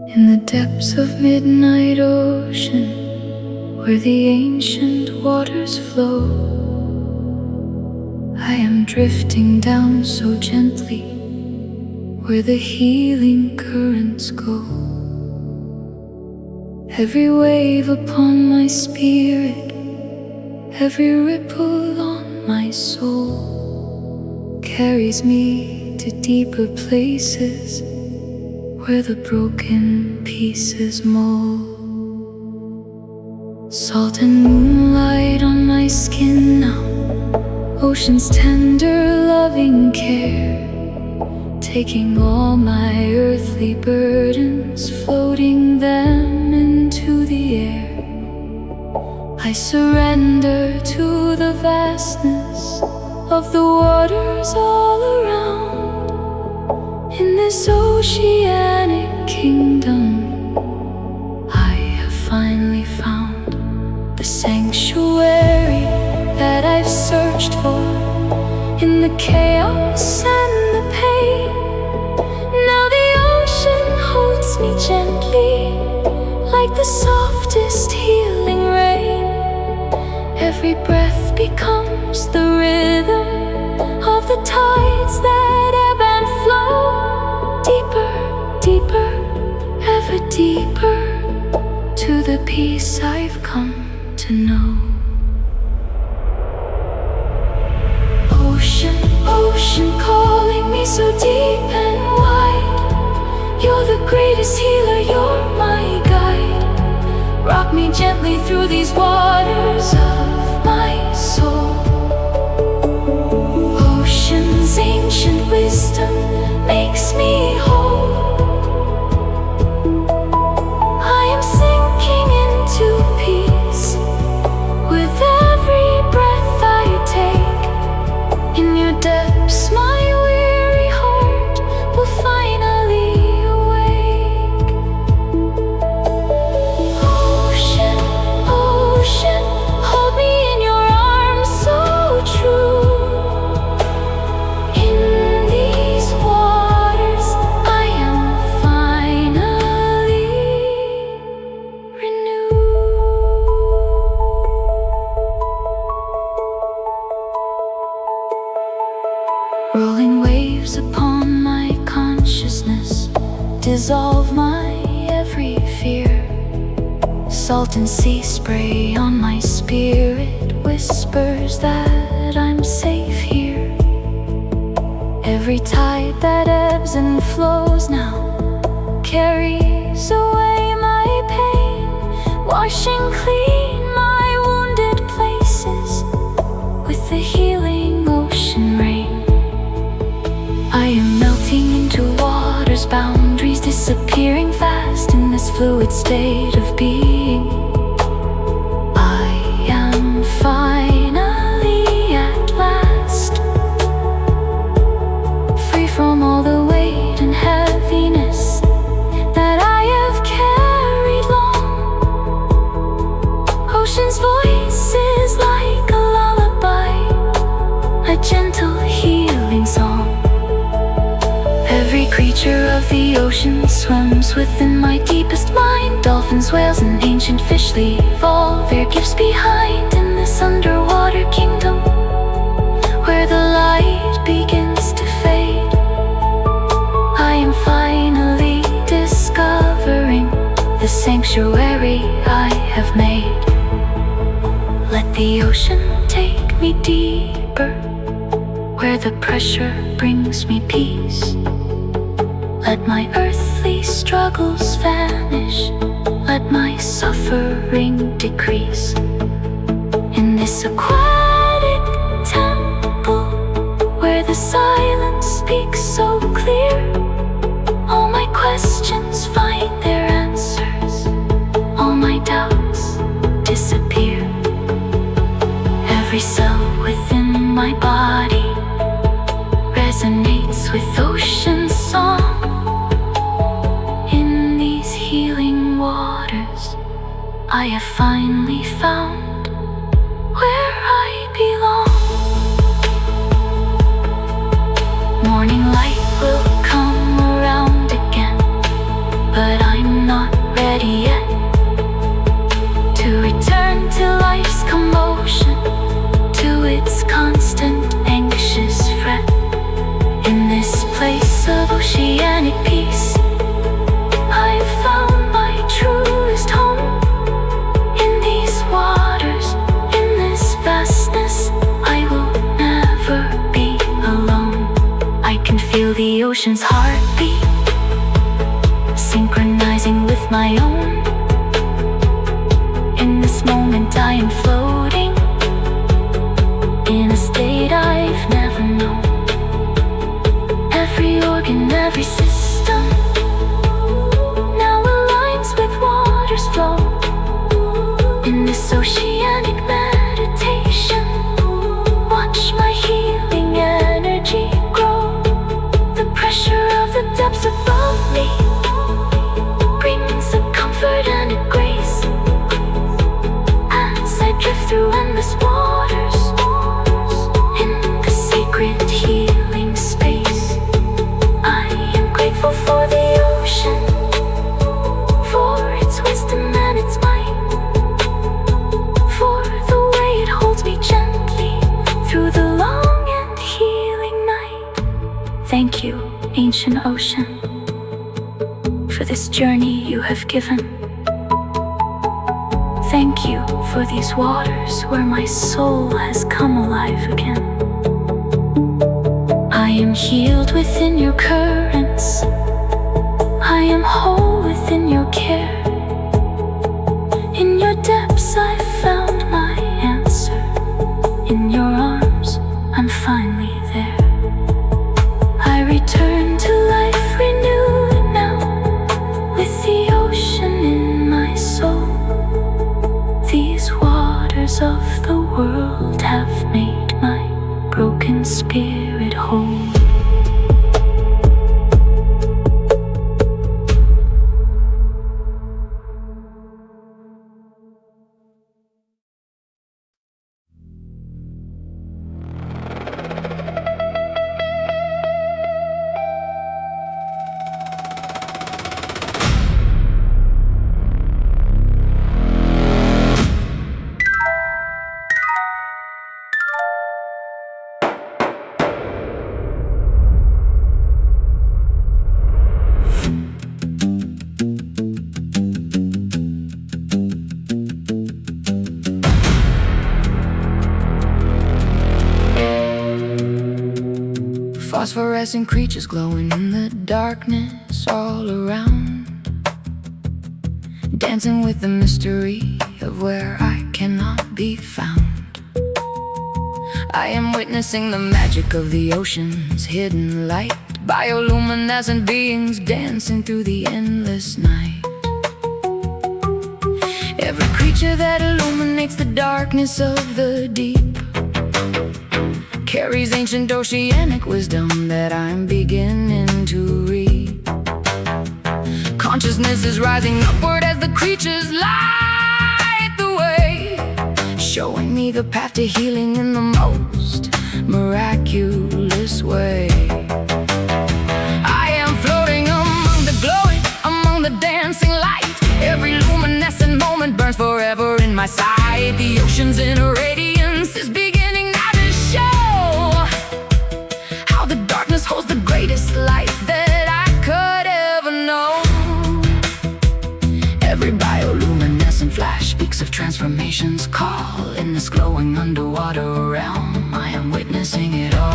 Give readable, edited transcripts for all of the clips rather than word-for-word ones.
In the depths of midnight ocean, where the ancient waters flow, I am drifting down so gently, where the healing currents go. Every wave upon my spirit, every ripple on my soul, carries me to deeper places, where the broken pieces mold. Salt and moonlight on my skin now, ocean's tender loving care, taking all my earthly burdens, floating them into the air. I surrender to the vastness of the waters all around. In this oceanic kingdom, I have finally found the sanctuary that I've searched for. In the chaos and the pain, now the ocean holds me gently, like the softest healing rain. Every breath becomes the rhythm of the tides that ebb and flow. Deeper, deeper, ever deeper, to the peace I've come to know. Ocean, ocean calling me so deep and wide. You're the greatest healer, you're my guide. Rock me gently through these waters of my soul. Ocean's ancient wisdom makes me whole. I am sinking into peace with every breath I take. In your depths, my weary heart will finally awake. Ocean, ocean, hold me in your arms so true. Rolling waves upon my consciousness dissolve my every fear. Salt and sea spray on my spirit whispers that I'm safe here. Every tide that ebbs and flows now carries away my pain, washing clean my wounded places with the healing ocean rain. I am melting into water's boundaries, disappearing fast in this fluid state of being. I am finally at last free from all the weight and heaviness that I have carried long. Ocean's voice is like a lullaby, a gentle healing song. Every creature of the ocean swims within my deepest mind. Dolphins, whales, and ancient fish leave all their gifts behind in this underwater kingdom, where the light begins to fade. I am finally discovering the sanctuary I have made. Let the ocean take me deeper, where the pressure brings me peace. Let my earthly struggles vanish, let my suffering decrease. In this aquatic temple, where the silence speaks so clear, all my questions find their answers, all my doubts disappear. Every cell within my body resonates with ocean's song. I have finally found where I belong. Morning light will come around again, but I'm oceanic peace. I found my truest home in these waters, in this vastness. I will never be alone. I can feel the ocean's heartbeat synchronizing with my own. In this moment I am floating in a state I've never known. Every organ, every system now aligns with water's flow. In this oceanic meditation, watch my healing energy grow. The pressure of the depths above me brings a comfort and a grace as I drift through endless waters in the sacred healing space. I am grateful for the ocean, for its wisdom and its might, for the way it holds me gently through the long and healing night. Thank you, ancient ocean, for this journey you have given. Thank you for these waters where my soul has come alive again. I am healed within your currents. I am whole within your care. In your depths I found my answer. In your arms I'm finally there. I return to life renewed now, with the ocean in my soul. These waters of the world have made my broken spirit whole. Phosphorescent creatures glowing in the darkness all around, dancing with the mystery of where I cannot be found. I am witnessing the magic of the ocean's hidden light, bioluminescent beings dancing through the endless night. Every creature that illuminates the darkness of the deep carries ancient oceanic wisdom that I'm beginning to read. Consciousness is rising upward as the creatures light the way, showing me the path to healing in the most miraculous way. I am floating among the glowing, among the dancing light. Every luminescent moment burns forever in my sight. The ocean's inner radiance is beginning now to show how the darkness holds the greatest light that I could ever know. Every bioluminescent flash speaks of transformation's call. In this glowing underwater realm, I am witnessing it all.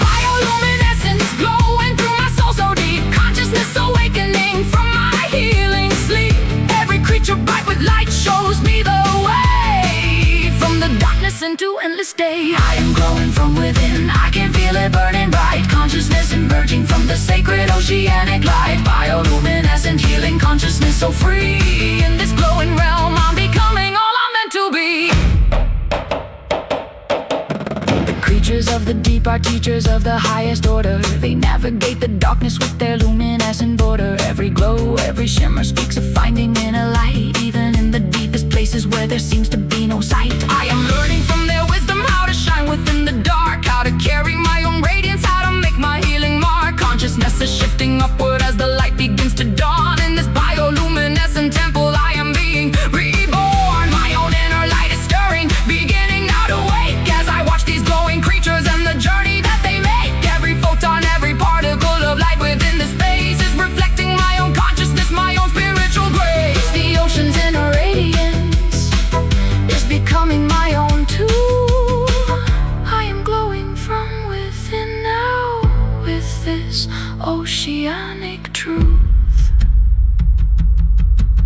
Bioluminescence glowing through my soul so deep, consciousness awakening from my healing sleep. Every creature bright with light shows me the way from the darkness into endless day. I am glowing from within, I can feel it burning bright. Consciousness emerging from the sacred oceanic light. Bioluminescent healing consciousness so free. In this glowing realm I'm becoming all I'm meant to be. The creatures of the deep are teachers of the highest order. They navigate the darkness with their luminescent border. Every glow, every shimmer speaks of finding inner light, even in the deepest places where there seems to be no sight. I am learning from their wisdom how to shine within the dark, how to carry my own radiance, how to make my healing mark. Consciousness is shifting upward as the light begins to dawn. In this bioluminescent temple I am being reborn. My own inner light is stirring, beginning now to wake as I watch these glowing creatures and the journey that they make. Every this oceanic truth.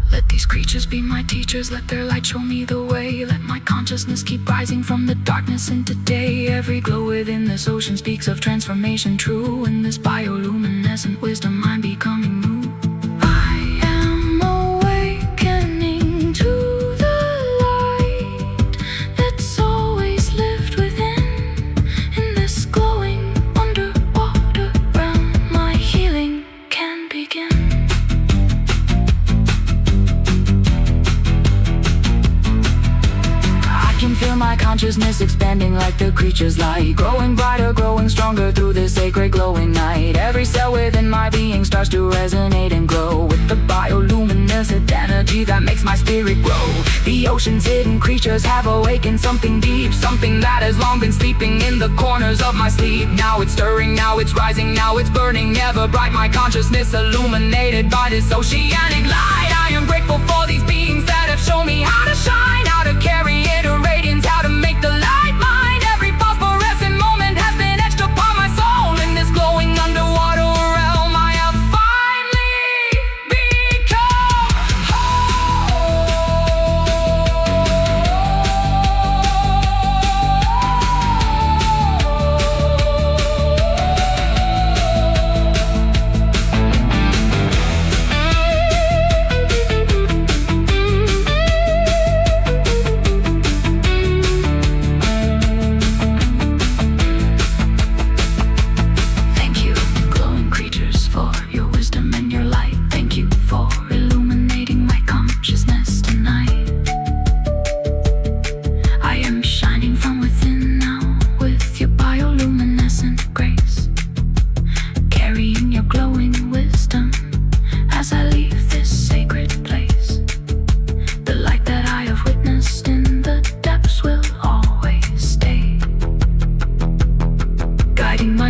Let these creatures be my teachers, let their light show me the way. Let my consciousness keep rising from the darkness into day. Every glow within this ocean speaks of transformation true. In this bioluminescent wisdom I'm becoming new. I am awakening to the light that's always lived within. In this glowing underwater realm my healing can begin. Feel my consciousness expanding like the creature's light, growing brighter, growing stronger through this sacred glowing night. Every cell within my being starts to resonate and glow with the bioluminescent energy that makes my spirit grow. The ocean's hidden creatures have awakened something deep, something that has long been sleeping in the corners of my sleep. Now it's stirring, now it's rising, now it's burning ever bright. My consciousness illuminated by this oceanic light. I am grateful for these beings that have shown me how to shine, how to carry it a radiance, how to make the light mine. Every phosphorescent moment has been etched upon my soul. In this glowing underwater realm I have finally become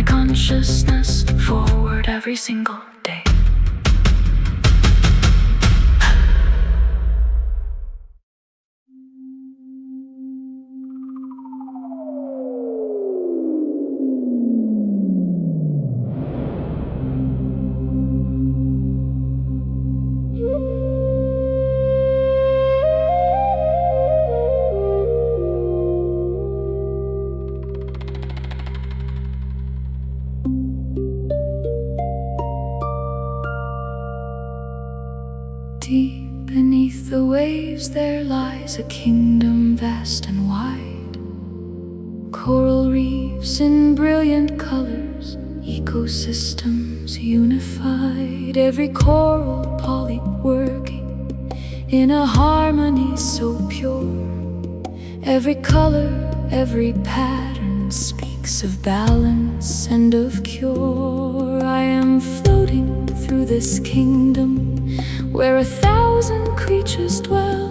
consciousness forward every single day. Deep beneath the waves there lies a kingdom vast and wide. Coral reefs in brilliant colors, ecosystems unified. Every coral polyp working in a harmony so pure. Every color, every pattern speaks of balance and of cure. I am floating through this kingdom where 1,000 creatures dwell.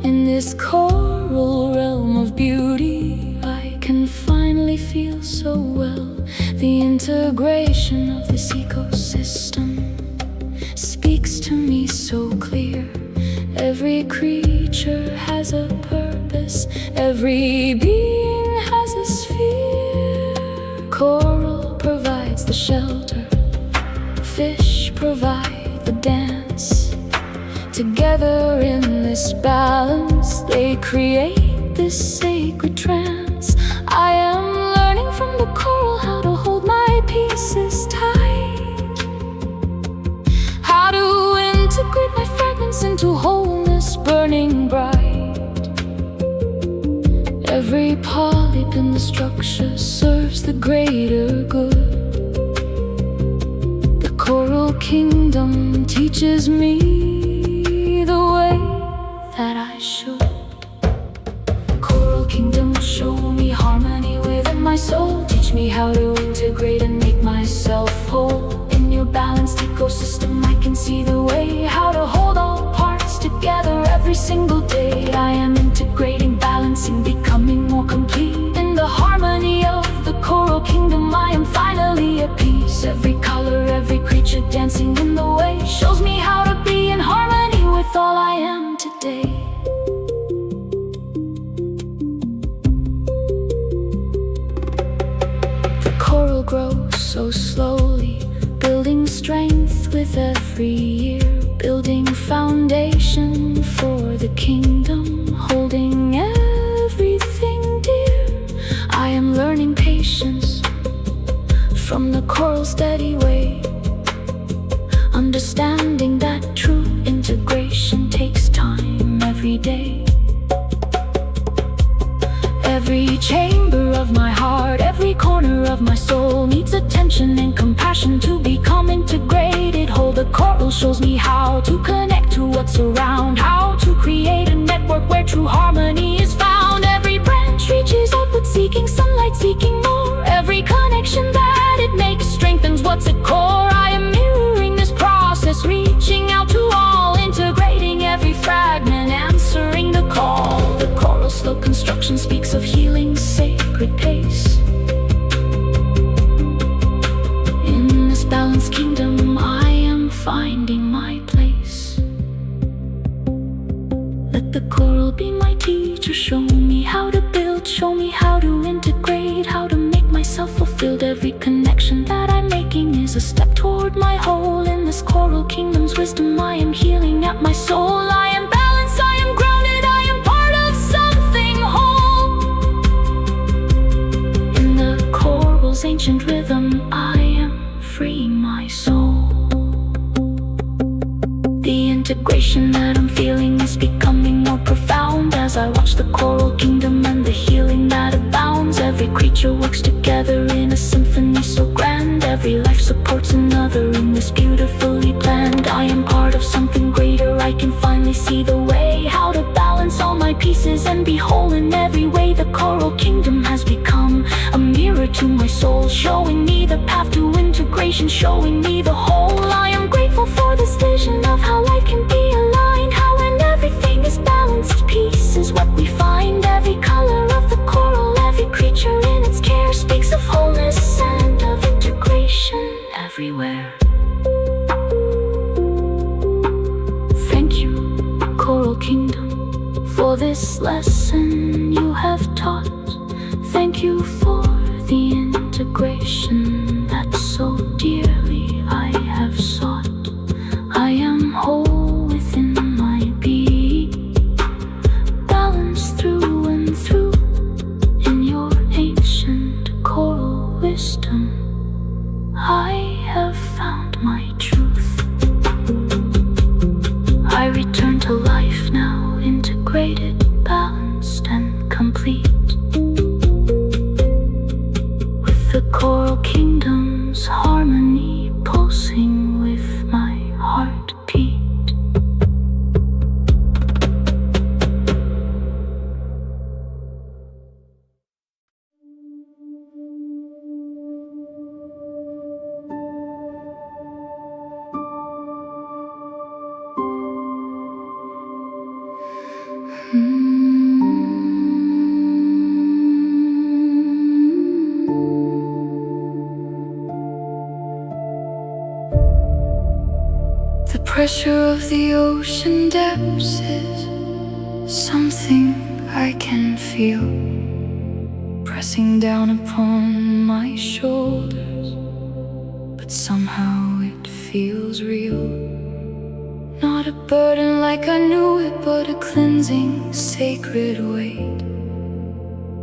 In this coral realm of beauty I can finally feel so well. The integration of this ecosystem speaks to me so clear. Every creature has a purpose, every being has a sphere. Coral provides the shelter, fish provide the dance. Together in this balance they create this sacred trance. I am learning from the coral how to hold my pieces tight, how to integrate my fragments into wholeness burning bright. Every polyp in the structure serves the greater good. The coral kingdom teaches me the way that I should. Coral kingdom, show me harmony within my soul. Teach me how to integrate and make myself whole. In your balanced ecosystem I can see the way, how to hold all parts together every single day. I am integrating, balancing, becoming more complete. In the harmony of the coral kingdom I am finally at peace. Every color, every creature dancing in the way shows me how to be in harmony with all I am today. The coral grows so slowly, building strength with every year, building foundation for the kingdom, holding everything dear. I am learning patience from the coral's steady way, understanding that true integration takes time every day. Every chamber of my heart, every corner of my soul needs attention and compassion to become integrated whole. The coral shows me how to connect to what's around, how to create a network where true harmony is found. Every branch reaches outward, seeking sunlight, seeking more. Every connection that it makes strengthens what's at core. I am mirroring this process, reaching out to all, integrating every fragment, answering the call. The coral slow construction speaks of healing's sacred pace. In this balanced kingdom, I am finding my place. Let the coral be my teacher, show me how to build, show me how to integrate, how to make myself fulfilled. Every connection that I'm making is a step toward my whole. In this coral kingdom's wisdom, I am healing at my soul. I am balanced, I am grounded, I am part of something whole. In the coral's ancient rhythm, I am freeing my soul. The integration that I'm feeling is becoming more profound as I watch the coral kingdom and the healing that abounds. Every creature works together in a symphony so grand. Every life supports another in this beautifully planned. I am part of something greater, I can finally see the way, how to balance all my pieces and be whole in every way. The coral kingdom has become a mirror to my soul, showing me the path to integration, showing me the whole. I am grateful for this vision of how life can be aligned, how when everything is balanced, peace is what we find. Every color of the coral, every creature in its care speaks of wholeness and of integration everywhere. Thank you, Coral Kingdom, for this lesson you have taught. Thank you for the integration that so dearly I have sought. I am whole within my being, balanced through and through. In your ancient coral wisdom, I have found my truth. I return to life now, integrated, balanced and complete. With the coral kingdom's harmony pulsing with my heartbeat. The pressure of the ocean depths is something I can feel, pressing down upon my shoulders, but somehow it feels real. Not a burden like I knew it, but a cleansing, sacred weight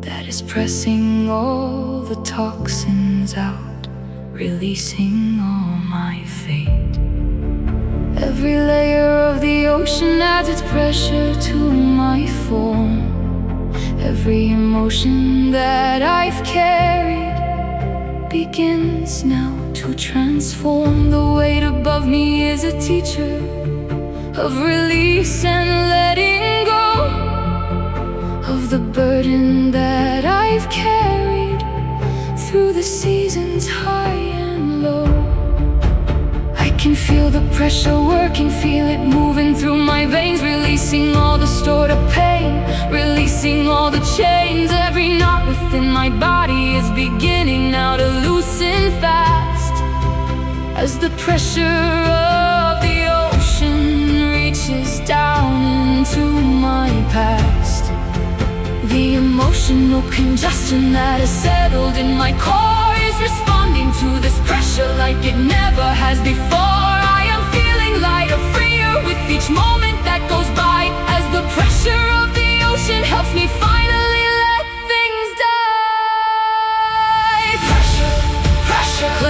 that is pressing all the toxins out, releasing all my fate. Every layer of the ocean adds its pressure to my form. Every emotion that I've carried begins now to transform. The weight above me is a teacher of release and letting go of the burden that I've carried through the seasons high and low. I can feel the pressure working, feel it moving through my veins, releasing all the stored up pain, releasing all the chains. Every knot within my body is beginning now to loosen fast, as the pressure of the ocean reaches down into my past. The emotional congestion that has settled in my core is responding to this pressure like it never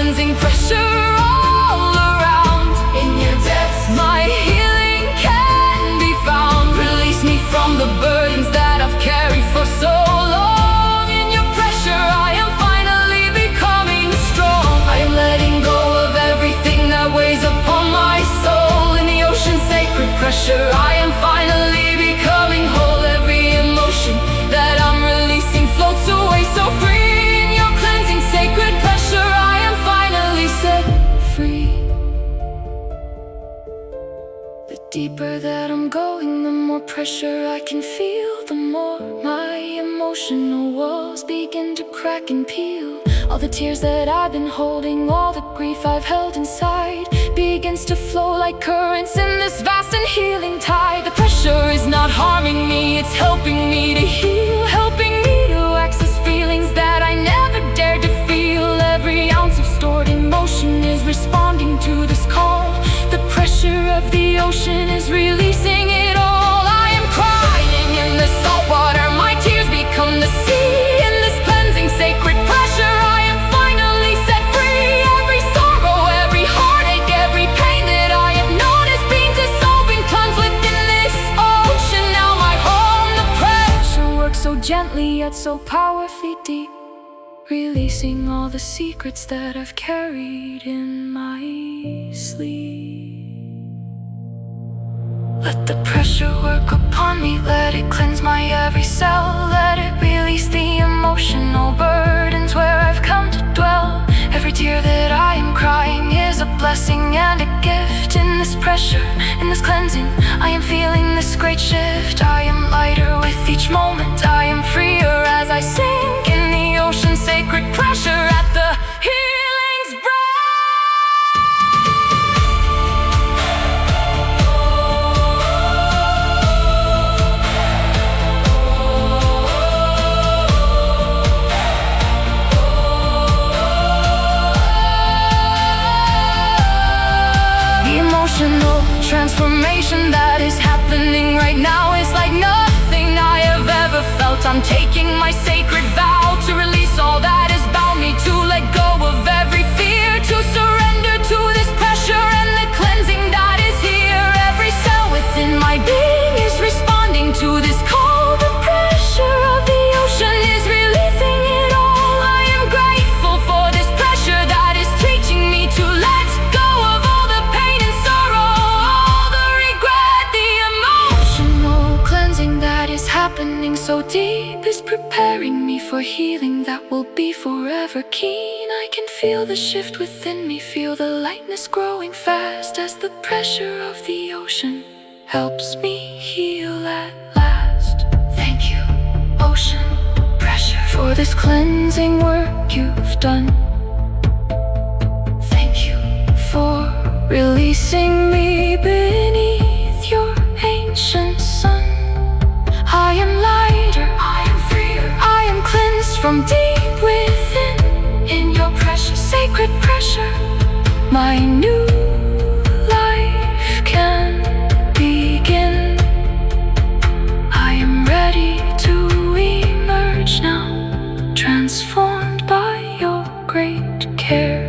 cleansing pressure all around. In your depths, my healing can be found. Release me from the burdens that I've carried for so long. In your pressure, I am finally becoming strong. I am letting go of everything that weighs upon my soul. In the ocean's sacred pressure, I am finally becoming whole. Every emotion that I'm releasing floats away so free. In your cleansing sacred pressure, I am finally set free. The deeper that I'm going, the more pressure I can feel, the more my emotional walls begin to crack and peel. All the tears that I've been holding, all the grief I've held inside, begins to flow like currents in this vast and healing tide. The pressure is not harming me, it's helping me to heal, helping me to access feelings that I never dared to feel. Every ounce of stored emotion is responding to this call. The pressure of the ocean is releasing it all. I am crying in the salt water, my tears become the sea. In this cleansing sacred pressure, I am finally set free. Every sorrow, every heartache, every pain that I have known is being dissolved and cleansed within this ocean. Now my home, the pressure works so gently yet so powerfully deep, releasing all the secrets that I've carried in my sleep. Let the pressure work upon me, let it cleanse my every cell. Let it release the emotional burdens where I've come to dwell. Every tear that I am crying is a blessing and a gift. In this pressure, in this cleansing, I am feeling this great shift. I am lighter with each moment, I am freer as I sink in the ocean's sacred pressure at the healing's breath. Emotional transformation that is happening right now is like nothing I have ever felt. I'm taking my sacred vow to release all that has bound me, to let go of every fear, to surrender to this pressure and the cleansing that is here. Every cell within my being is responding to this call. The pressure of the ocean is releasing it all. I am grateful for this pressure that is teaching me to let go of all the pain and sorrow, all the regret. The emotional cleansing that is happening so deep is preparing me for healing that will be forever keen. I can feel the shift within me, feel the lightness growing fast as the pressure of the ocean helps me heal at last. Thank you, ocean pressure, for this cleansing work you've done. Thank you for releasing me beneath your ancient sun. I am lighter, I am freer, I am cleansed from deep within. In your precious sacred pressure, my new life can begin. I am ready to emerge now, transformed by your great care.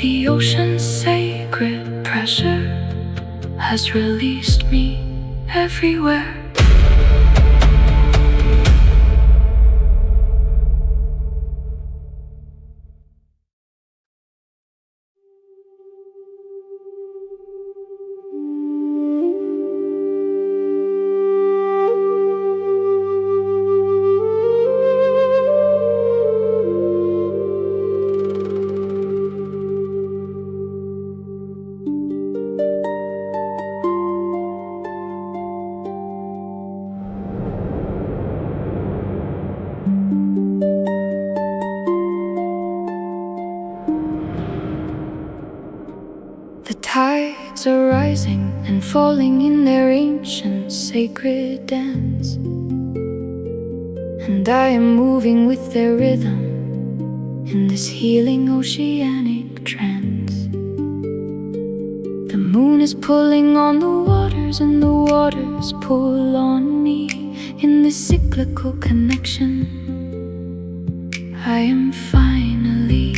The ocean's sacred pressure has released me everywhere. The tides are rising and falling in their ancient sacred dance, and I am moving with their rhythm in this healing oceanic trance. The moon is pulling on the waters and the waters pull on me. In this cyclical connection, I am finally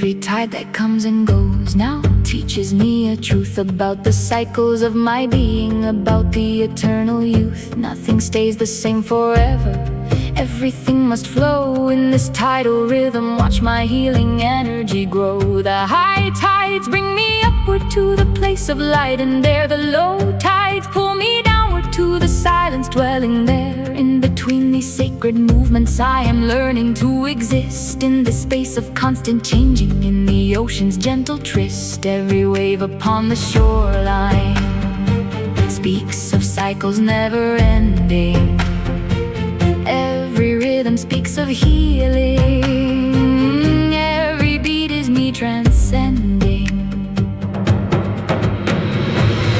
Every tide that comes and goes now teaches me a truth about the cycles of my being, about the eternal youth. Nothing stays the same forever. Everything must flow in this tidal rhythm. Watch my healing energy grow. The high tides bring me upward to the place of light, and there the low tides pull me downward to the silence dwelling there. In between these sacred movements, I am learning to exist in the space of constant changing, in the ocean's gentle tryst. Every wave upon the shoreline speaks of cycles never ending. Every rhythm speaks of healing. Every beat is me transcending.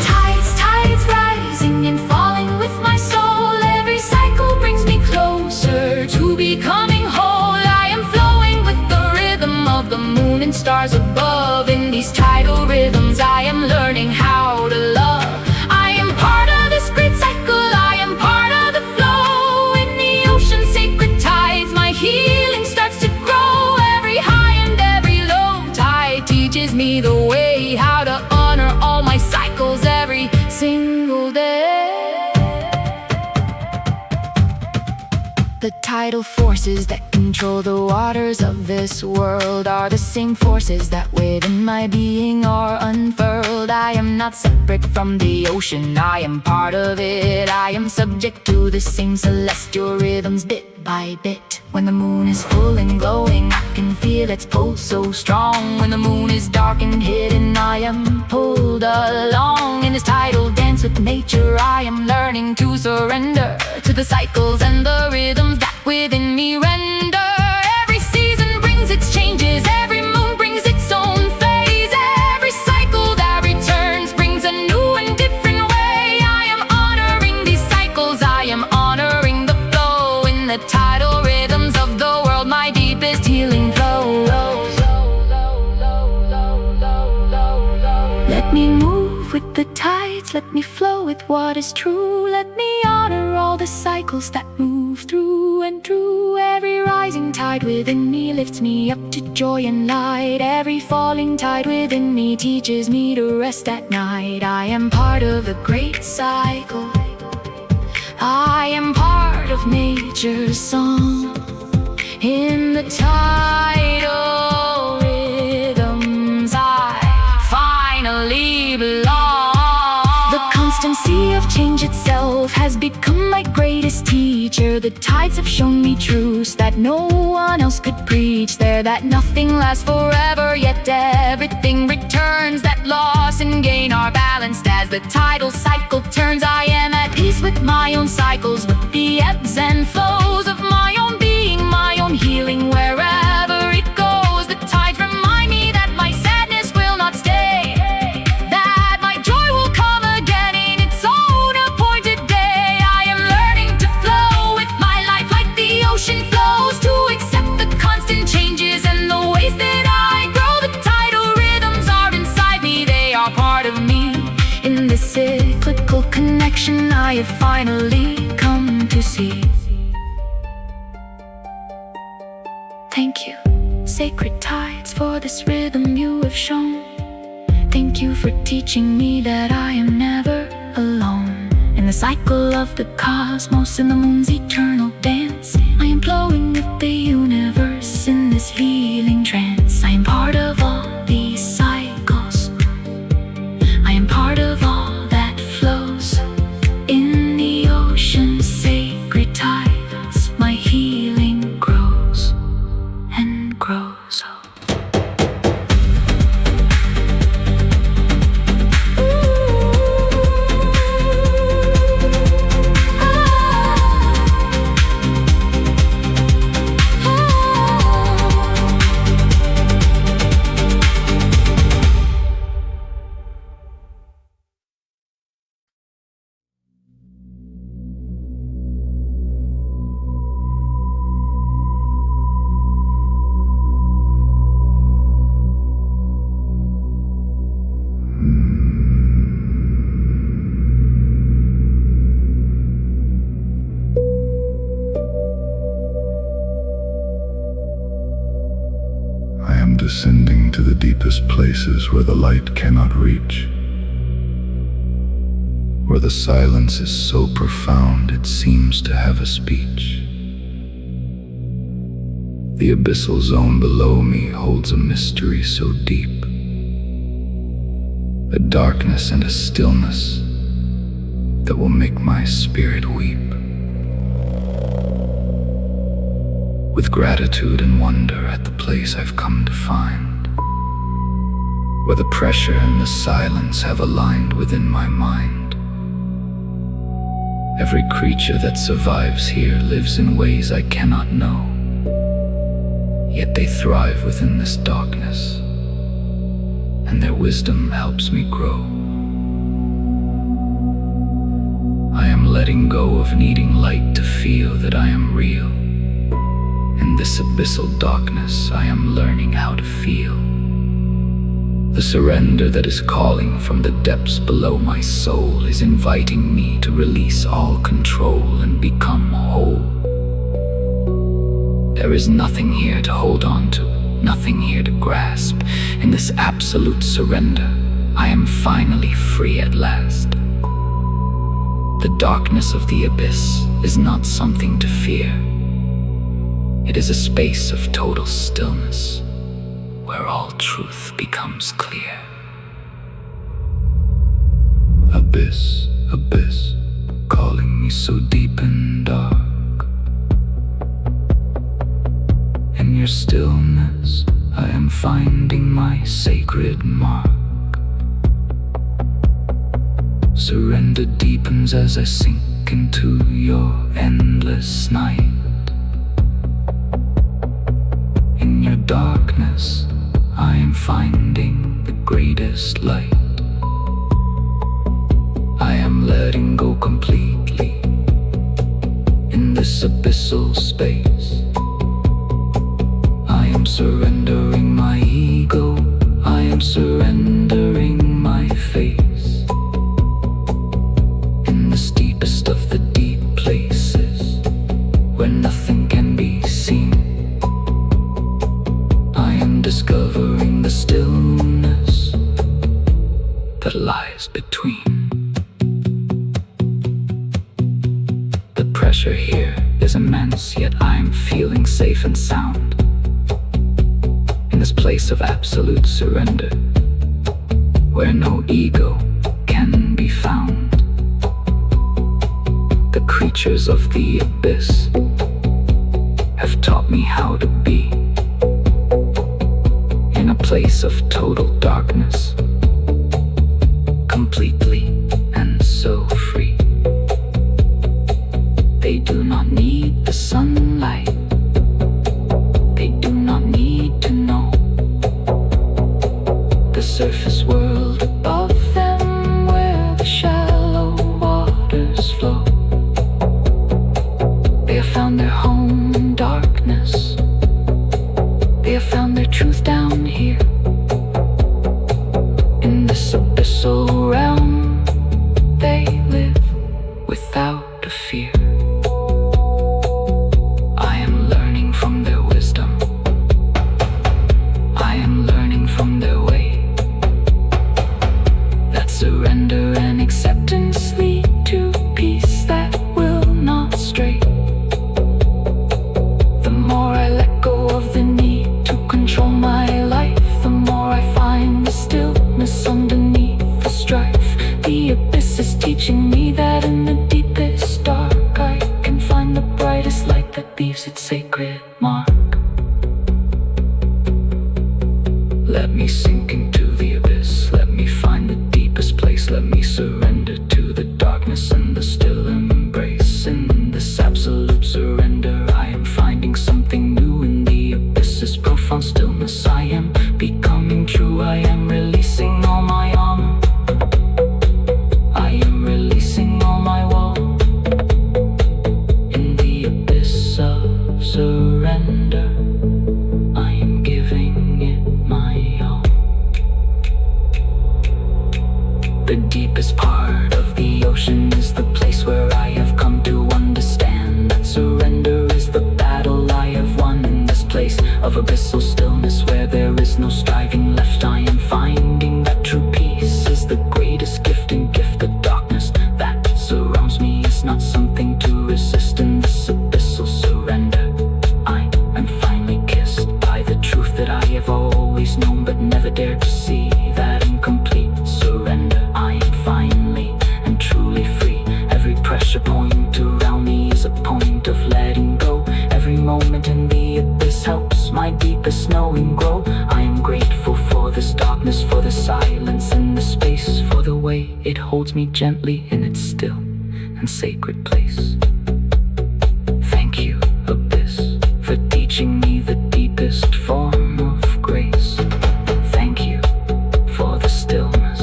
Tides rising and falling with my soul. Every cycle brings me closer to becoming whole. I am flowing with the rhythm of the moon and stars above. In these tidal rhythms, I am learning how to love. I am part of this great cycle. I am part of the flow. In the ocean's sacred tides, my healing starts to grow. Every high and every low tide teaches me the way, how to honor all my cycles every single day. The tidal forces that control the waters of this world are the same forces that within my being are unfurled. I am not separate from the ocean, I am part of it. I am subject to the same celestial rhythms bit by bit. When the moon is full and glowing, I can feel its pulse so strong. When the moon is dark and hidden, I am pulled along. In this tidal dance with nature, I am learning to surrender to the cycles and the rhythms that within me render. Every season brings its changes, every moon brings its own phase. Every cycle that returns brings a new and different way. I am honoring these cycles, I am honoring the flow. In the tidal rhythms of the world, my deepest healing flow. Let me move with the tides, let me flow with what is true. Let me honor all the cycles that move through and through. Every rising tide within me lifts me up to joy and light. Every falling tide within me teaches me to rest at night. I am part of a great cycle. I am part of nature's song. In the tidal rhythms, I finally belong. The constancy of change itself has become my greatest teacher. The tides have shown me truths that no one else could preach. There that nothing lasts forever, yet everything returns. That loss and gain are balanced as the tidal cycle turns. I am at peace with my own cycles, with the ebbs and flows of my own being, my own healing wherever it goes. The tides remind me that my sadness will not stay, that my joy will come again in its own appointed day. I am learning to flow with my life like the ocean flows, to accept the constant changes and the ways that I grow. The tidal rhythms are inside me, they are part of me. In this cyclical connection, I have finally come to see. Thank you, sacred tides, for this rhythm you have shown. Thank you for teaching me that I am never alone. In the cycle of the cosmos, in the moon's eternal dance, I am flowing with the universe in this healing trance. I am part of all these cycles. I am part of all that flows. In the ocean's sacred tides, my healing grows and grows. descending to the deepest places where the light cannot reach, where the silence is so profound it seems to have a speech. The abyssal zone below me holds a mystery so deep, a darkness and a stillness that will make my spirit weep. With gratitude and wonder at the place I've come to find, where the pressure and the silence have aligned within my mind. Every creature that survives here lives in ways I cannot know, yet they thrive within this darkness, and their wisdom helps me grow. I am letting go of needing light to feel that I am real. In this abyssal darkness, I am learning how to feel the surrender that is calling from the depths below. My soul is inviting me to release all control and become whole. There is nothing here to hold on to, nothing here to grasp. In this absolute surrender, I am finally free at last. The darkness of the abyss is not something to fear. It is a space of total stillness, where all truth becomes clear. Abyss, abyss, calling me so deep and dark. In your stillness, I am finding my sacred mark. Surrender deepens as I sink into your endless night. In your darkness, I am finding the greatest light. I am letting go completely in this abyssal space. I am surrendering my ego, I am surrendering my face. In the steepest of the deep places, where nothing can be seen, I am discovering the stillness that lies between. The pressure here is immense, yet I am feeling safe and sound. In this place of absolute surrender, where no ego can be found. The creatures of the abyss have taught me how to be in a place of total darkness, completely and so free. They do not need the sunlight, they do not need to know the surface world above them, where the shallow waters flow. They have found their home in darkness, they have found their truth down here. In this abyssal realm, they live without a fear. I am learning from their wisdom, I am learning from their way, that surrender and acceptance lead to peace that will not stray. The more I let go of the need to control my life, the more I find the stillness underneath the strife. The abyss is teaching me that in the deepest dark I can find the brightest light that leaves its sacred mark. Let me sink into the abyss, let me find the deepest place, let me surrender to the darkness and the still embrace. In this absolute surrender, I am finding something new. In the abyss's profound stillness, I am becoming true. I am releasing all my armor, I am releasing all my wall. In the abyss of surrender, I am giving it my all. The deepest part of the ocean is the place where I have come to understand that surrender deepest knowing grow. I am grateful for this darkness, for the silence and the space, for the way it holds me gently in its still and sacred place. Thank you, Abyss, for teaching me the deepest form of grace. Thank you for the stillness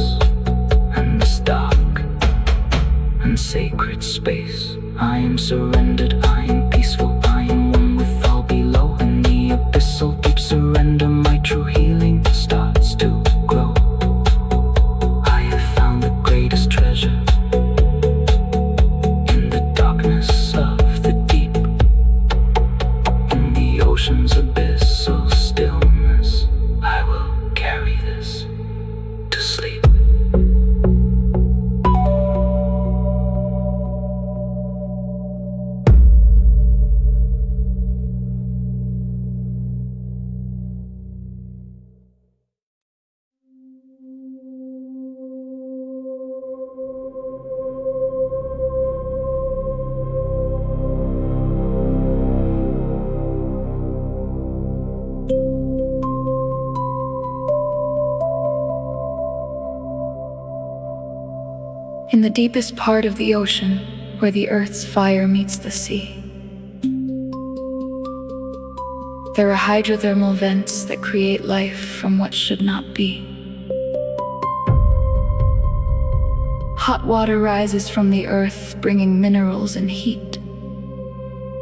and this dark and sacred space. I am surrendered, I am peaceful, I am one with all below. In the abyssal deep surrender, my true healing starts to grow. I have found the greatest treasure in the darkness of the deep, in the ocean's abyssal stillness. I will carry this to sleep. In the deepest part of the ocean, where the earth's fire meets the sea, there are hydrothermal vents that create life from what should not be. Hot water rises from the earth, bringing minerals and heat,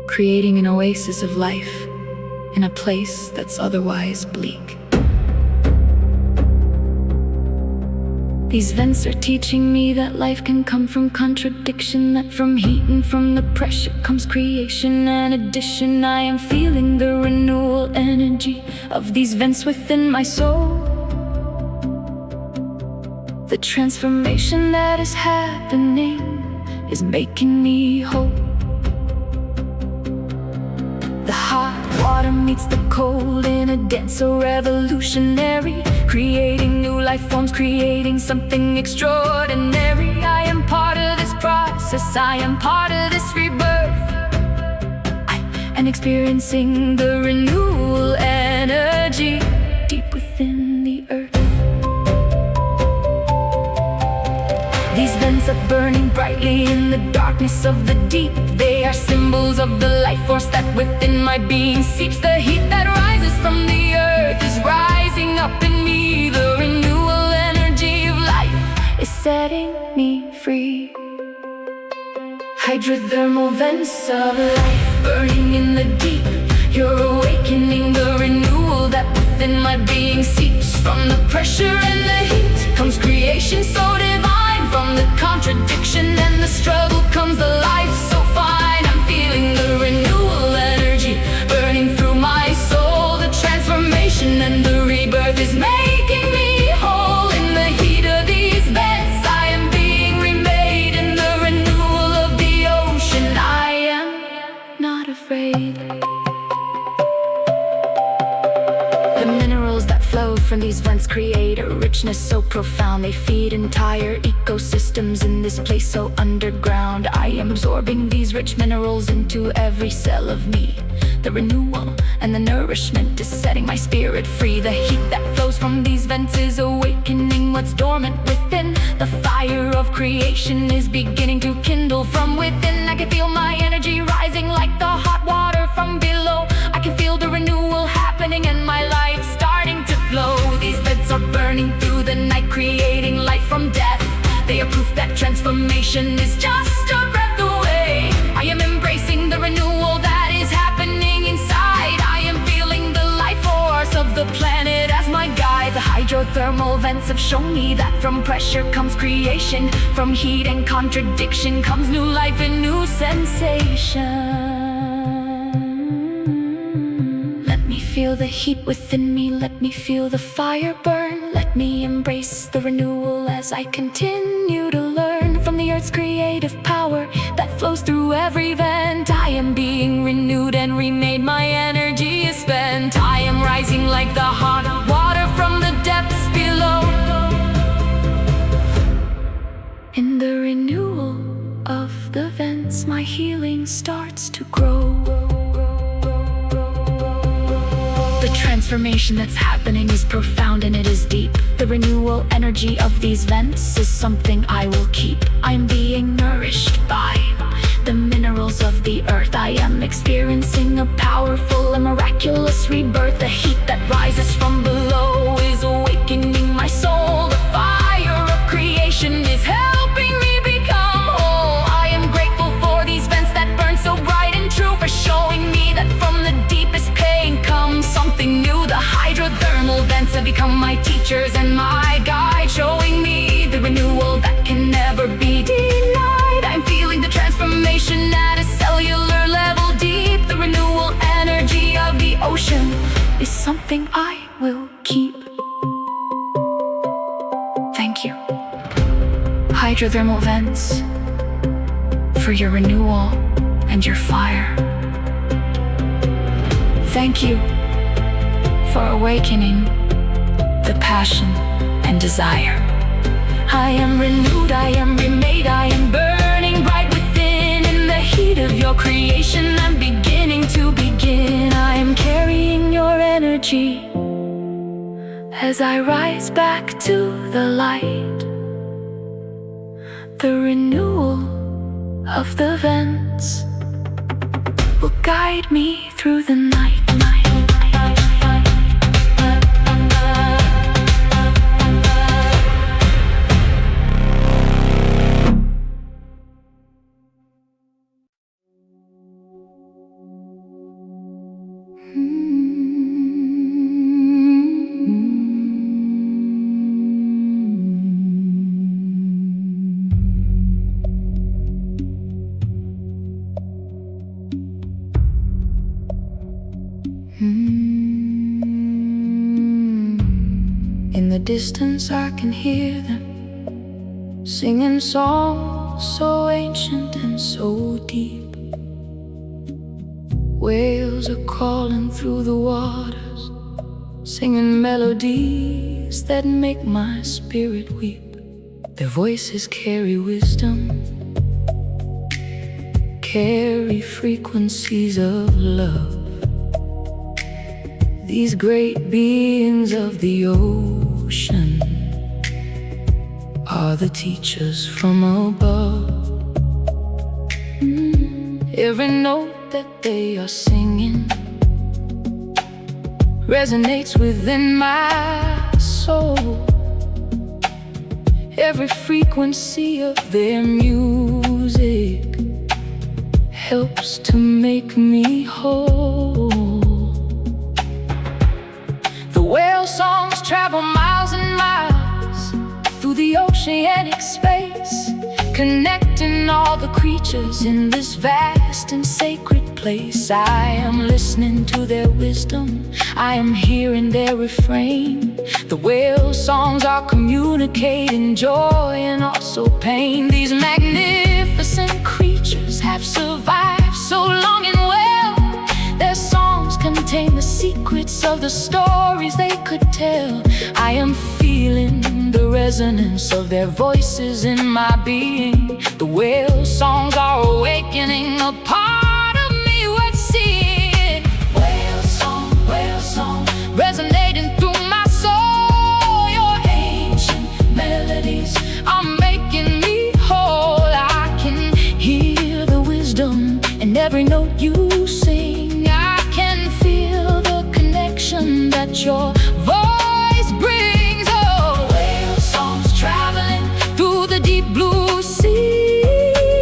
creating an oasis of life in a place that's otherwise bleak. These vents are teaching me that life can come from contradiction, that from heat and from the pressure comes creation and addition. I am feeling the renewal energy of these vents within my soul. The transformation that is happening is making me whole. The hot water meets the cold in a dance so revolutionary, creating new life forms, creating something extraordinary. I am part of this process, I am part of this rebirth. I am experiencing the renewal energy deep within the earth. These vents are burning brightly in the darkness of the deep. They are symbols of the life force that within my being seeps. The heat that rises from the earth is rising up in me. The renewal energy of life is setting me free. Hydrothermal vents of life burning in the deep. You're awakening the renewal that within my being seeps. From the pressure and the heat comes creation so divine. From the contradiction and the struggle comes the life so fine. I'm feeling the renewal energy burning through my soul. The transformation and the rebirth is making me whole. In the heat of these vents, I am being remade. In the renewal of the ocean, I am not afraid. The minerals that flow from these vents create a richness so profound. They feed entire ecosystems in this place so underground. I am absorbing these rich minerals into every cell of me. The renewal and the nourishment is setting my spirit free. The heat that flows from these vents is awakening what's dormant within. The fire of creation is beginning to kindle from within. I can feel my energy rising like the hot water from below. I can feel the renewal happening and my light starting to flow. These vents are burning through the night, creating life from death. They are proof that transformation is just a breath away. I am embracing the renewal that is happening inside. I am feeling the life force of the planet as my guide. The hydrothermal vents have shown me that from pressure comes creation. From heat and contradiction comes new life and new sensation. Feel the heat within me, let me feel the fire burn. Let me embrace the renewal as I continue to learn from the earth's creative power that flows through every vent. I am being renewed and remade, my energy is spent. I am rising like the hot water from the depths below. In the renewal of the vents, my healing starts to grow. The transformation that's happening is profound and it is deep. The renewal energy of these vents is something I will keep. I'm being nourished by the minerals of the earth. I am experiencing a powerful and miraculous rebirth. The heat that rises from below is awakening my soul. The fire of creation is helping me become whole. I am grateful for these vents that burn so bright and true, for showing me that from the deepest pain comes something new. The hydrothermal vents have become my teachers and my guide, showing me the renewal that can never be denied. I'm feeling the transformation at a cellular level deep. The renewal energy of the ocean is something I will keep. Thank you, hydrothermal vents, for your renewal and your fire. Thank you for awakening the passion and desire. I am renewed, I am remade, I am burning bright within. In the heat of your creation, I'm beginning to begin. I am carrying your energy as I rise back to the light. The renewal of the vents will guide me through the night. In the distance I can hear them singing songs so ancient and so deep. Whales are calling through the waters, singing melodies that make my spirit weep. Their voices carry wisdom, carry frequencies of love. These great beings of the ocean are the teachers from above. Every note that they are singing resonates within my soul. Every frequency of their music helps to make me whole. The whale songs travel miles and miles through the oceanic space, connecting all the creatures in this vast and sacred place. I am listening to their wisdom, I am hearing their refrain. The whale songs are communicating joy and also pain. These magnificent creatures have survived so long and well. Their songs contain the secrets of the stories they could tell. I am feeling the resonance of their voices in my being. The whale songs are awakening a part of me worth seeing. Whale song, resonating through my soul. Your ancient melodies are making me whole. I can hear the wisdom in every note you sing. I can feel the connection that your voice brings. Oh, whale songs traveling through the deep blue sea.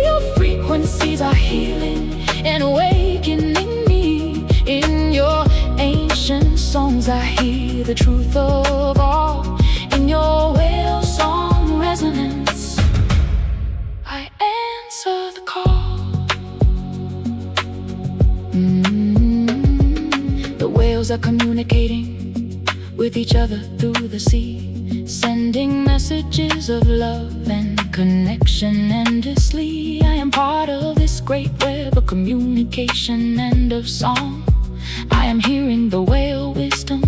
Your frequencies are healing and awakening me. In your ancient songs I hear the truth of all. In your whale song resonance I answer the call. The whales are communicating with each other through the sea, sending messages of love and connection endlessly. I am part of this great web of communication and of song. I am hearing the whale wisdom,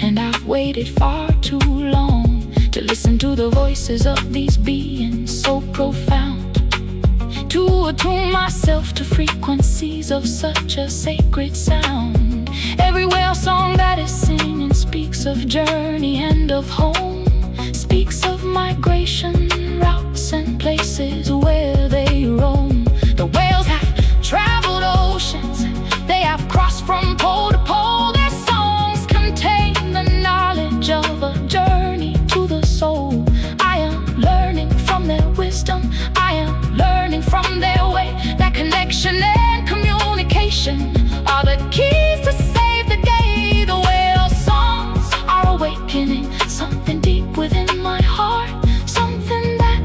and I've waited far too long to listen to the voices of these beings so profound, to attune myself to frequencies of such a sacred sound. Every Every whale song that is singing speaks of journey and of home, speaks of migration routes and places where they roam. The whales have traveled oceans, they have crossed from pole to pole. Their songs contain the knowledge of a journey to the soul. I am learning from their wisdom, I am learning from their way. That connection and communication are the keys to save the day. The whale songs are awakening something deep within my heart, something that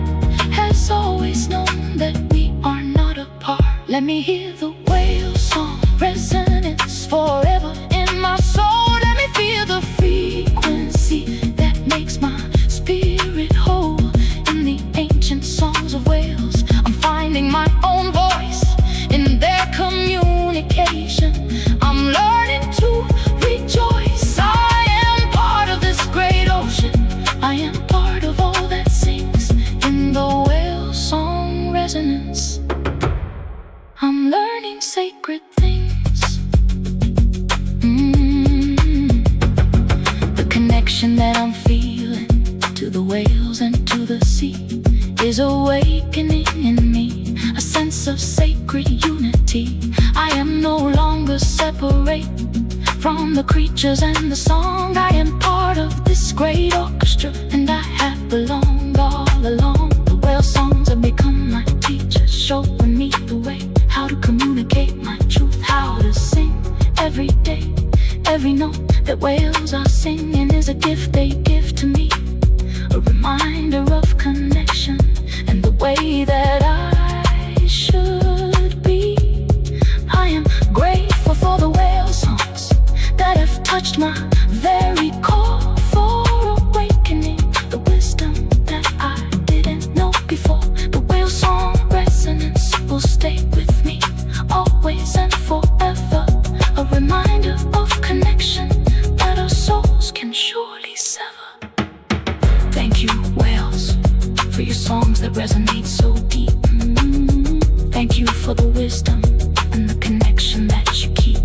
has always known that we are not apart. Let me hear the whale song resonance forever in my soul. Let me feel the frequency that makes my spirit whole. In the ancient songs of whales, I'm finding my own voice in their communication. I'm learning to rejoice. I am part of this great ocean, I am part of all that sings in the whale song resonance. I'm learning sacred things. The connection that I'm feeling to the whales and to the sea is awakening in me a sense of sacred unity. I am no longer separate from the creatures and the song. I am part of this great orchestra, and I have belonged all along. The whale songs have become my teachers, showing me the way how to communicate my truth, how to sing every day. Every note that whales are singing is a gift they give to me, a reminder of connection and the way that I should be. I am grateful for the whale songs that have touched my very core, for awakening the wisdom that I didn't know before. The whale song resonance will stay with me always and forever, a reminder of connection that our souls can surely sever. Thank you, whales, for your songs that resonate so deep. Thank you for the wisdom and the connection that you keep.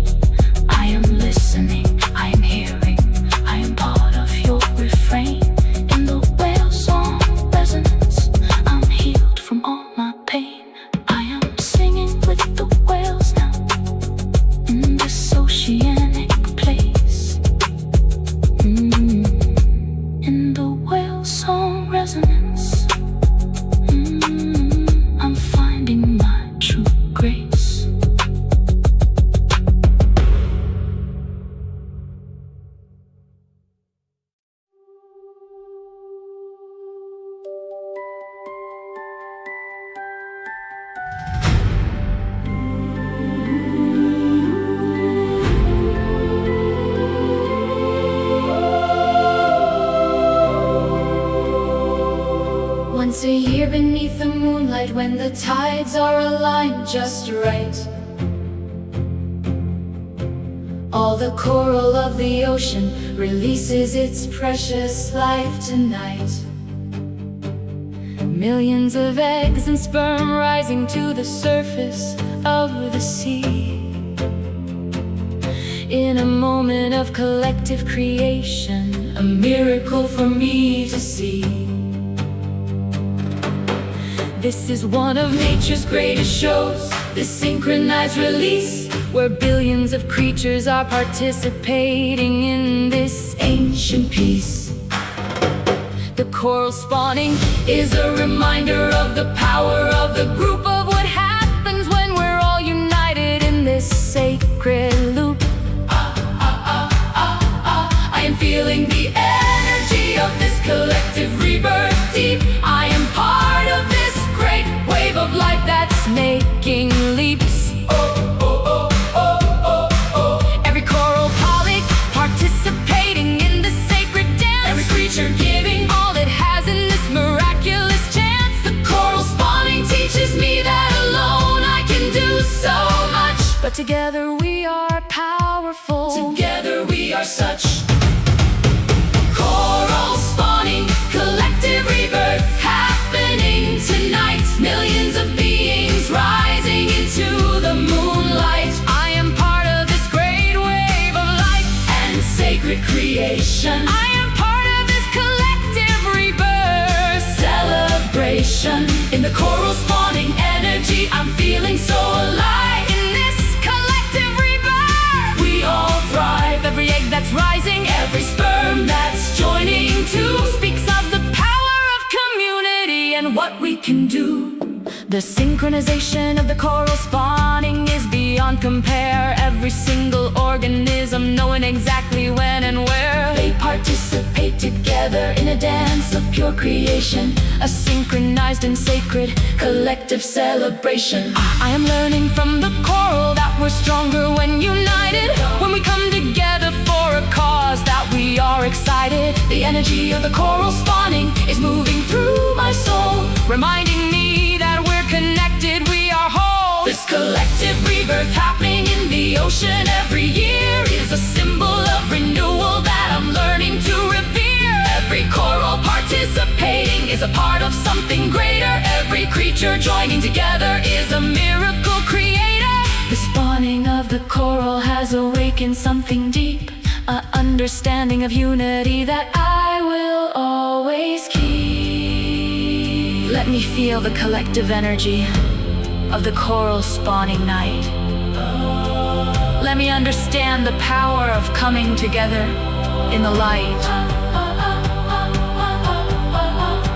I am listening, I am hearing, I am part of your refrain. In the whale song resonance, I'm healed from all my pain. I am singing with the whales now in this oceanic place. In the whale song resonance, I'm finding my true grace. Once a year beneath the moonlight, when the tides are aligned just right, all the coral of the ocean releases its precious life tonight. Millions of eggs and sperm rising to the surface of the sea. In a moment of collective creation, a miracle for me to see. This is one of nature's greatest shows, this synchronized release, where billions of creatures are participating in this ancient piece. The coral spawning is a reminder of the power of the group, of what happens when we're all united in this sacred loop. I am feeling the energy of this collective rebirth deep. I am part of this great wave of life that's making leaps. Every coral polyp participating in the sacred dance, every creature giving all it has in this miraculous chance. The coral spawning teaches me that alone I can do so much, but together we are powerful. Together we are such. Coral spawning, collective rebirth happening tonight. Millions of beings rising into the moonlight. I am part of this great wave of life sacred creation. I am part of this collective rebirth. Celebration in the coral spawning energy. I'm feeling so alive. In this collective rebirth, We all thrive. every egg that's rising, Every sperm that's joining too speaks of the power of community and what we can do. The synchronization of the coral spawning is beyond compare. Every single organism knowing exactly when and where. They participate together in a dance of pure creation, A synchronized and sacred collective celebration. I am learning from the coral that we're stronger when united. When we come together for a cause that we are excited. The energy of the coral spawning is moving through my soul, Reminding me that we're connected, we are whole. this collective rebirth happening in the ocean every year is a symbol of renewal that I'm learning to revere. Every coral participating is a part of something greater. Every creature joining together is a miracle creator. The spawning of the coral has awakened something deep, an understanding of unity that I will always keep. Let me feel the collective energy of the coral spawning night. Let me understand the power of coming together in the light.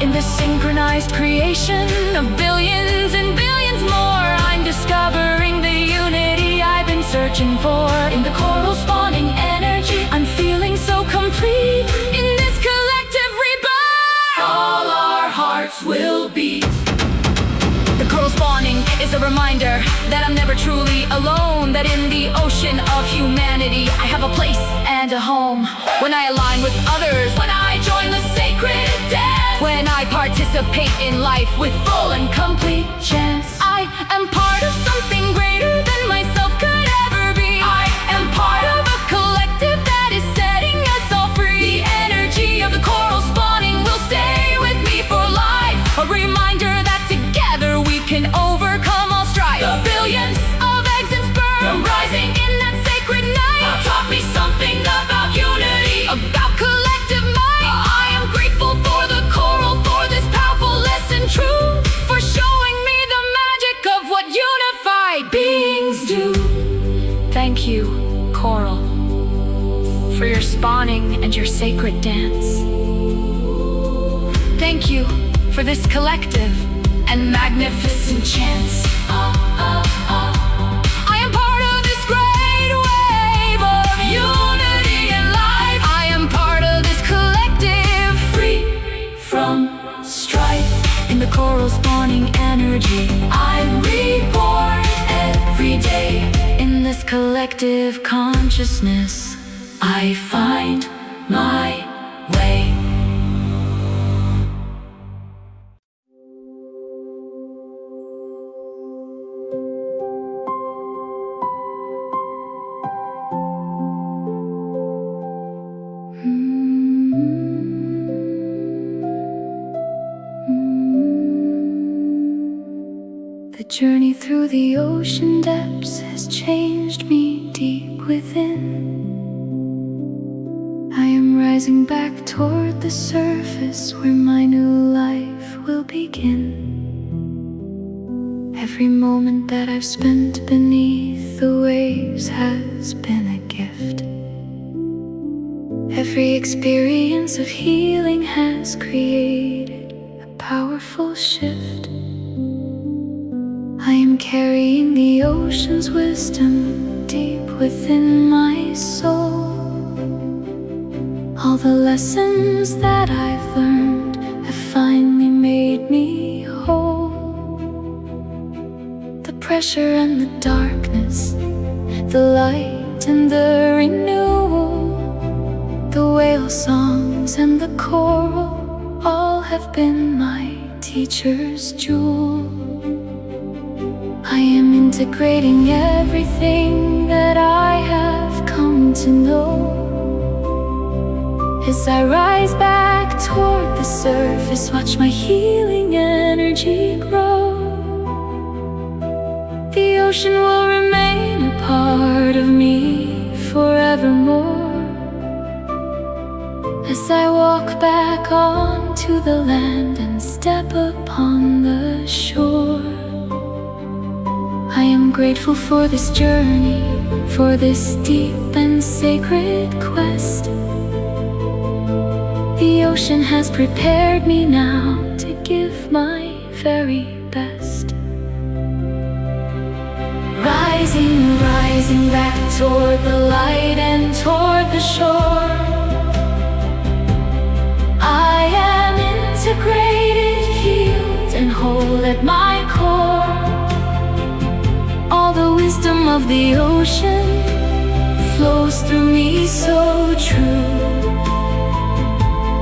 In this synchronized creation of billions and billions more, I'm discovering the unity I've been searching for. In the coral spawning energy, I'm feeling so complete in this collective rebirth. all our hearts will beat. The coral spawning is a reminder that I'm never truly alone. That in the ocean of humanity, I have a place and a home. When I align with others, When I join the sacred dance, when I participate in life with full and complete chance, I am part of something greater than myself could ever be. I am part of a collective that is setting us all free. the energy of the coral spawning will stay with me for life. A reminder that together we can overcome all strife. The billions of eggs and sperm rising in that sacred night have taught me something about unity, about collective might. I am grateful for the coral, for this powerful lesson true, for showing me the magic of what unified beings do. Thank you, coral, for your spawning and your sacred dance. Thank you for this collective and magnificent chance. I am part of this great wave of unity and life. I am part of this collective, free from strife. in the coral spawning energy. I'm reborn every day. In this collective consciousness, I find my way. The journey through the ocean depths has changed me deep within. I am rising back toward the surface where my new life will begin. Every moment that I've spent beneath the waves has been a gift. Every experience of healing has created a powerful shift. I am carrying the ocean's wisdom deep within my soul. All the lessons that I've learned have finally made me whole. The pressure and the darkness, the light and the renewal, the whale songs and the coral, all have been my teacher's jewel. I am integrating everything that I have come to know. As I rise back toward the surface, watch my healing energy grow. The ocean will remain a part of me forevermore. As I walk back onto the land and step upon the shore, I am grateful for this journey, for this deep and sacred quest. The ocean has prepared me now to give my very best. Rising, rising back toward the light and toward the shore, I am integrated, healed, and whole at my core. All the wisdom of the ocean flows through me so true.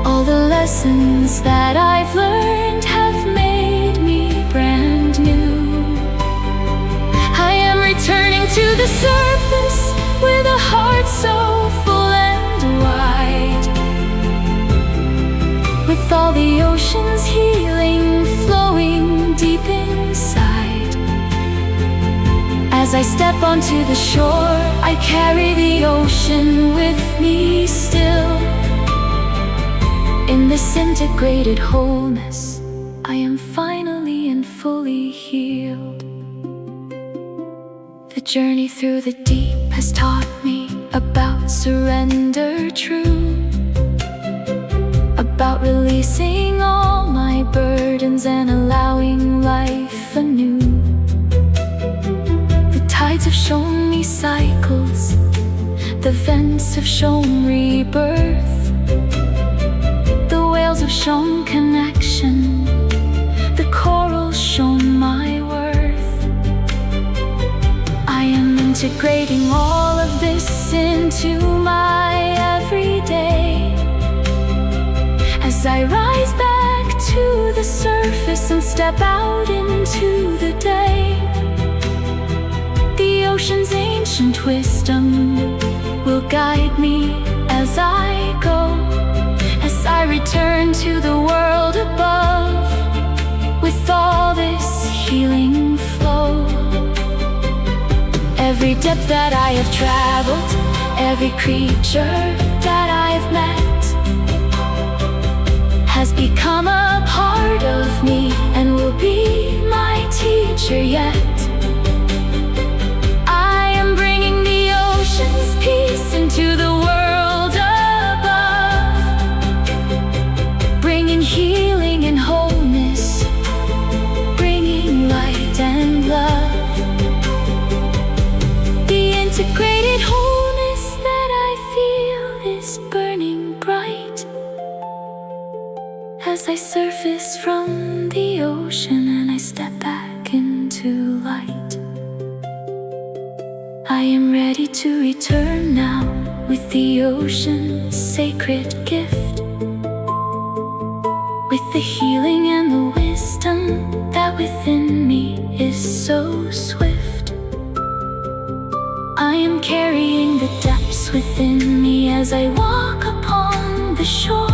All the lessons that I've learned have made me brand new. I am returning to the surface with a heart so full and wide, with all the ocean's healing flowing deep inside. As I step onto the shore, I carry the ocean with me still. In this integrated wholeness, I am finally and fully healed. The journey through the deep has taught me about surrender true, about releasing all my burdens and allowing life anew. The tides have shown me cycles, the vents have shown rebirth, the whales have shown connection, the corals shown my worth. I am integrating all of this into my everyday. As I rise back to the surface and step out into the day, the ocean's ancient wisdom will guide me as I go. As I return to the world above with all this healing flow. Every depth that I have traveled, every creature that I've met, has become a part of me and will be my teacher yet. I am bringing the ocean's peace into the world above, bringing healing and wholeness, bringing light and love. The integrated wholeness that I feel is burning bright as I surface from the ocean and I step back into light. I am ready to return now with the ocean's sacred gift, with the healing and the wisdom that within me is so swift. I am carrying the depths within me as I walk upon the shore.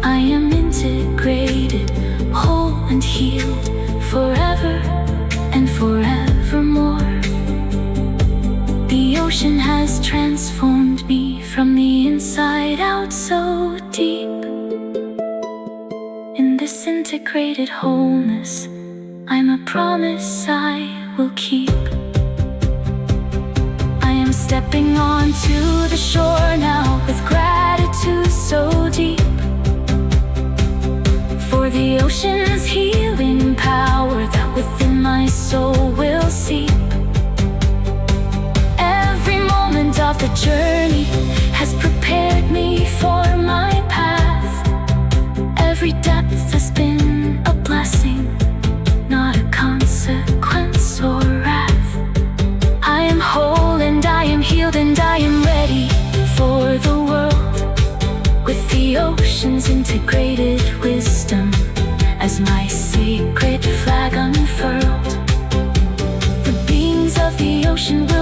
I am integrated, whole and healed, forever and forevermore. The ocean has transformed me from the inside out so deep. In this integrated wholeness, I'm a promise I will keep. I am stepping onto the shore now with gratitude so deep, for the ocean's healing power that within my soul will seep. Every moment of the journey has prepared me for my path. Every depth has been a blessing, not a consequence or wrath. I am whole and I am healed and I am ready for the world, with the ocean's integrated wisdom as my sacred flag unfurled. The beings of the ocean will